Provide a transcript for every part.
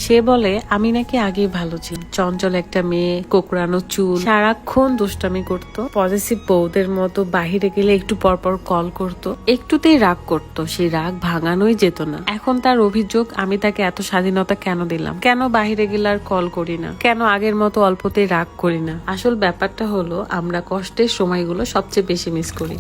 সে বলে আমি নাকি আগেই ভালো ছিলাম, চঞ্চল একটা মেয়ে, কোকড়ানো চুল, সারাক্ষণ দুষ্টামি করতো, পজিটিভ বউদের মতো বাহিরে গেলে একটু পরপর কল করতো, একটুতেই রাগ করতো, সেই রাগ ভাঙানোই যেত না। এখন তার অভিযোগ আমি তাকে এত স্বাধীনতা কেন দিলাম, কেন বাহিরে গেলে আর কল করি না, কেন আগের মতো অল্পতেই রাগ করি না। আসল ব্যাপারটা হলো আমরা কষ্টের সময়গুলো সবচেয়ে বেশি মিস করি।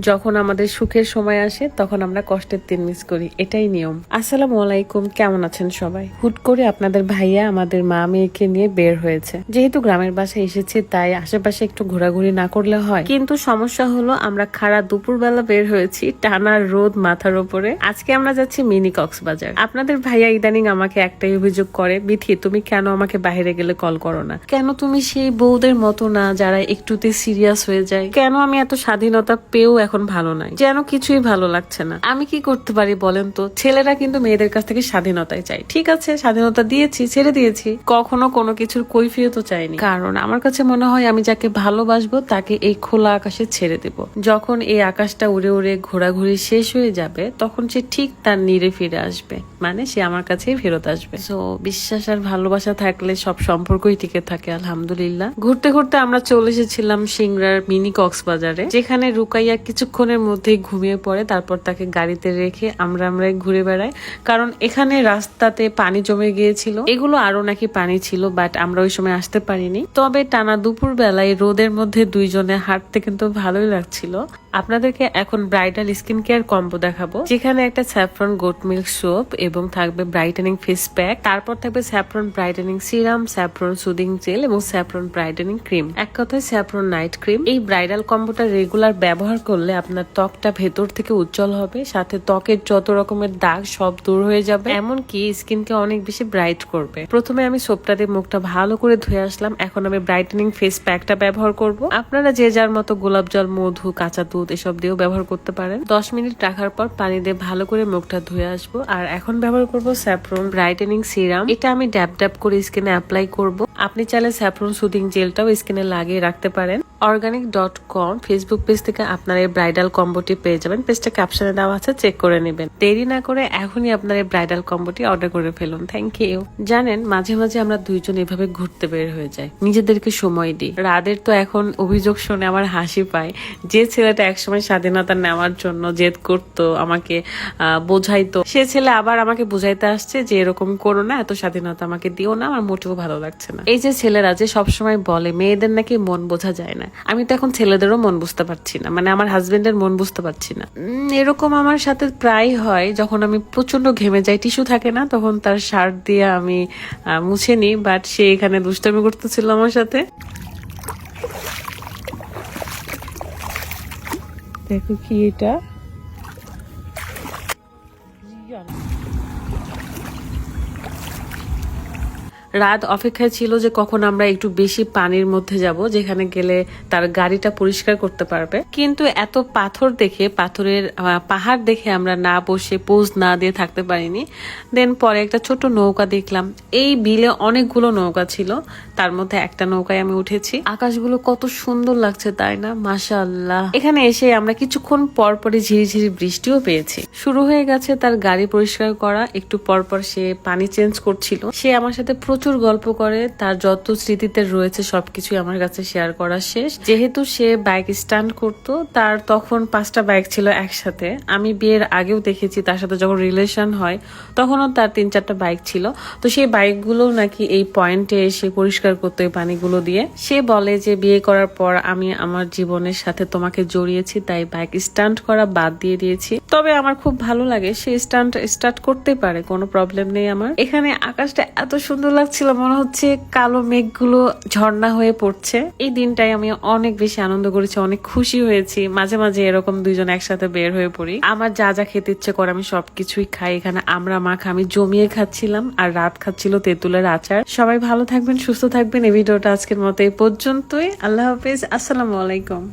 যখন আমাদের সুখের সময় আসে তখন আমরা কষ্টের দিন মিস করি, এটাই নিয়ম। আসসালামু আলাইকুম, কেমন আছেন সবাই? হুট করে আপনাদের ভাইয়া আমাদের মা মেয়েকে নিয়ে বের হয়েছে। যেহেতু গ্রামের বাসায় এসেছে তাই আশেপাশে একটু ঘোরাঘুরি না করলে হয়, কিন্তু সমস্যা হলো আমরা খাড়া দুপুরবেলা বের হয়েছি, টানা রোদ মাথার উপরে। আজকে আমরা যাচ্ছি মিনি কক্সবাজার। আপনাদের ভাইয়া ইদানিং আমাকে একটাই অভিযোগ করে, বিথি তুমি কেন আমাকে বাইরে গেলে কল করো না, কেন তুমি সেই বউদের মতো না যারা একটুতে সিরিয়াস হয়ে যায়, কেন আমি এত স্বাধীনতা পেয়েও এখন ভালো নাই, যেন কিছুই ভালো লাগছে না। আমি কি করতে পারি বলেন তো? ছেলেরা কিন্তু মেয়েদের কাছ থেকে স্বাধীনতাই চাই, ঠিক আছে স্বাধীনতা দিয়েছি, ছেড়ে দিয়েছি, কখনো কোনো কিছুর কৈফিয়তও চাইনি, কারণ আমার কাছে মনে হয় আমি যাকে ভালোবাসবো তাকে এই খোলা আকাশে ছেড়ে দেব। যখন এই আকাশটা উড়ে উড়ে ঘোরাঘুরি শেষ হয়ে যাবে তখন সে ঠিক তার নীড়ে ফিরে আসবে, মানে সে আমার কাছেই ফেরত আসবে। তো বিশ্বাস আর ভালোবাসা থাকলে সব সম্পর্কই টিকে থাকে আলহামদুলিল্লাহ। ঘুরতে ঘুরতে আমরা চলে এসেছিলাম সিংড়ার মিনি কক্সবাজারে, যেখানে রুকাইয়া কিছুক্ষণের মধ্যেই ঘুমিয়ে পড়ে, তারপর তাকে গাড়িতে রেখে আমরা ঘুরে বেড়াই, কারণ এখানে রাস্তাতে পানি জমে গিয়েছিল, এগুলো আরো নাকি পানি ছিল, বাট আমরা ওই সময় আসতে পারিনি। তবে টানা দুপুর বেলায় রোদের মধ্যে দুইজনে হাঁটতে কিন্তু ভালোই লাগছিল। আপনাদেরকে এখন ব্রাইডাল স্কিন কেয়ার কম্বো দেখাবো, যেখানে একটা স্যাফরন গোট মিল্ক সোপ এবং থাকবে ব্রাইটেনিং ফেস প্যাক, তারপর থাকবে saffron brightening serum, saffron soothing jail এবং স্যাফরন ব্রাইটেনিং ক্রিম, এক কথায় স্যাফরন নাইট ক্রিম। এই ব্রাইডাল কম্বোটা রেগুলার ব্যবহার করলে আপনার ত্বকটা ভেতর থেকে উজ্জ্বল হবে, সাথে ত্বকের যত রকমের দাগ সব দূর হয়ে যাবে, এমনকি স্কিনকে অনেক বেশি ব্রাইট করবে। প্রথমে আমি সোপটা দিয়ে মুখটা ভালো করে ধুয়ে আসলাম, এখন আমি ব্রাইটেনিং ফেস প্যাকটা ব্যবহার করব। আপনারা যে যার মতো গোলাপ জল, মধু, কাঁচা দুধ এসব দিয়েও ব্যবহার করতে পারেন। 10 মিনিট রাখার পর পানি দিয়ে ভালো করে মুখটা ধুয়ে আসবো। আর এখন ব্যবহার করব স্যাফরন ব্রাইটেনিং সিরাম, এটা আমি ড্যাব ড্যাব করে স্কিনে অ্যাপ্লাই করব। আপনি চাইলে স্যাফরন সুদিং জেলটাও স্কিনে লাগিয়ে রাখতে পারেন। organic.com ফেসবুক পেজ থেকে আপনার এই ব্রাইডাল কম্বোটি পেয়ে যাবেন, পেজটা ক্যাপশনে দেওয়া আছে, চেক করে নেবেন। দেরি না করে এখনই আপনার এই ব্রাইডাল কম্বোটি অর্ডার করে ফেলুন। Thank you. জানেন মাঝে মাঝে আমরা দুইজন এভাবে ঘুরতে বের হয়ে যাই, নিজেদেরকে সময় দিই। রাদের তো এখন অভিযোগ শুনে আমার হাসি পায়, যে ছেলেটা একসময় স্বাধীনতা নেওয়ার জন্য জেদ করতো, আমাকে বোঝাইতো, সে ছেলে আবার আমাকে বুঝাইতে আসছে যে এরকম করো না, এত স্বাধীনতা আমাকে দিও না, আমার মোটেও ভালো লাগছে না। এই যে ছেলেরা যে সবসময় বলে মেয়েদের নাকি মন বোঝা যায় না, আমি তো এখন ছেলেদেরও মন বুঝতে পারছি না, মানে আমার হাজবেন্ডের মন বুঝতে পারছি না। এরকম আমার সাথে প্রায় হয়, যখন আমি প্রচন্ড ঘেমে যাই, টিস্যু থাকে না, তখন তার শার্ট দিয়ে আমি মুছে নিই, বাট সে এখানে দুষ্টামি করতেছিল আমার সাথে। দেখো কি এটা, রাত অপেক্ষায় ছিল যে কখন আমরা একটু বেশি পানির মধ্যে যাব, যেখানে গেলে তার গাড়িটা পরিষ্কার করতে পারবে। কিন্তু এত পাথর দেখে, পাথরের পাহাড় দেখে আমরা না বসে পোজ না দিয়ে থাকতে পারিনি। দেন পরে একটা ছোট নৌকা দেখলাম, এই বিলে অনেকগুলো নৌকা ছিল, তার মধ্যে একটা নৌকায় আমি উঠেছি। আকাশগুলো কত সুন্দর লাগছে তাই না, মাশাআল্লাহ। এখানে এসে আমরা কিছুক্ষণ পর পরই ঝিরিঝিরি বৃষ্টিও পেয়েছি। শুরু হয়ে গেছে তার গাড়ি পরিষ্কার করা, একটু পরপর সে পানি চেঞ্জ করছিল। সে আমার সাথে প্রচুর গল্প করে, তার যত স্মৃতিতে রয়েছে সবকিছুই আমার কাছে শেয়ার করা শেষ। যেহেতু সে বাইক স্ট্যান্ড করতো, তার তখন 5টা বাইক ছিল একসাথে। আমি বিয়ের আগেও দেখেছি তার সাথে যখন রিলেশন হয় তখনও তার 3-4টা বাইক ছিল। তো সেই বাইকগুলো নাকি এই পয়েন্টে এসে পরিষ্কার করতো এই পানিগুলো দিয়ে। সে বলে যে বিয়ে করার পর আমি আমার জীবনের সাথে তোমাকে জড়িয়েছি, তাই বাইক স্ট্যান্ড করা বাদ দিয়ে দিয়েছি। তবে আমার খুব ভালো লাগে সে স্টার্ট করতে পারে, কোনো প্রবলেম নেই আমার। এখানে আকাশটা এত সুন্দর লাগছিল, মনে হচ্ছে কালো মেঘগুলো ঝর্ণা হয়ে পড়ছে। এই দিনটাই আমি অনেক বেশি আনন্দ করেছি, অনেক খুশি হয়েছি। মাঝে মাঝে এরকম দুইজন একসাথে বের হয়ে পড়ি, আমার যা যা খেতে ইচ্ছে করে আমি সবকিছুই খাই। এখানে আমরা মাখা আমি জমিয়ে খাচ্ছিলাম, আর রাত খাচ্ছিল তেঁতুলের আচার। সবাই ভালো থাকবেন, সুস্থ থাকবেন। এই ভিডিওটা আজকের মতো এই পর্যন্তই। আল্লাহ হাফেজ, আসসালামু আলাইকুম।